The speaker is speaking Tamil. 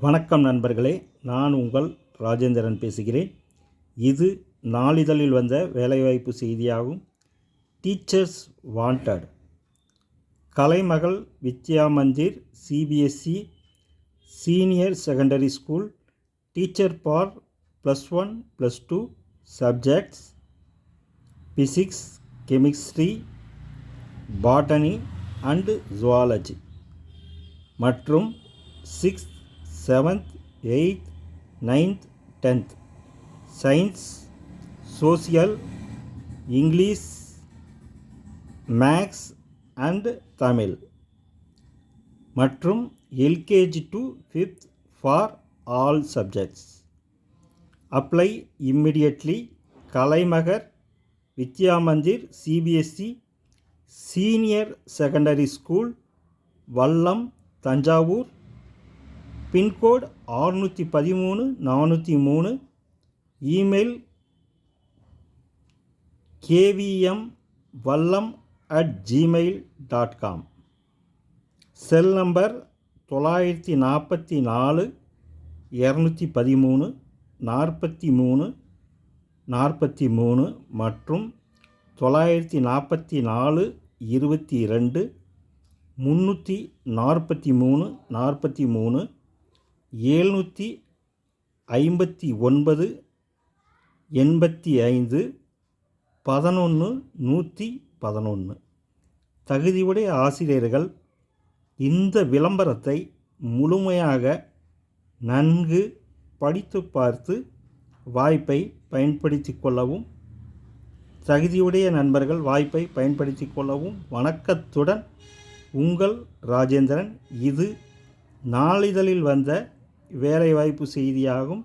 வணக்கம் நண்பர்களே, நான் உங்கள் ராஜேந்திரன் பேசுகிறேன். இது நாளிதழில் வந்த வேலைவாய்ப்பு செய்தியாகும். Teachers wanted. Kalaimagal Vidya Mandir CBSE senior secondary school teacher for +1 +2 subjects physics, chemistry, botany and zoology மற்றும் 6th, 7th, 8th, 9th, 10th science, social, English, maths and Tamil மற்றும் LKG to 5th for all subjects. Apply immediately. Kalaimagar Vidya Mandir CBSE senior secondary school, Vallam, Thanjavur. Pincode 613 403. Email kvmvallam@gmail.com. Cell number 944 213 43 43 மற்றும் 944 22 343 43 759 85 11 111. தகுதியுடைய ஆசிரியர்கள் இந்த விளம்பரத்தை முழுமையாக நன்கு படித்து பார்த்து வாய்ப்பை பயன்படுத்தி கொள்ளவும். தகுதியுடைய நண்பர்கள் வாய்ப்பை பயன்படுத்தி கொள்ளவும். வணக்கத்துடன் உங்கள் ராஜேந்திரன். இது நாளிதழில் வந்த வேலைவாய்ப்பு செய்தியாகும்.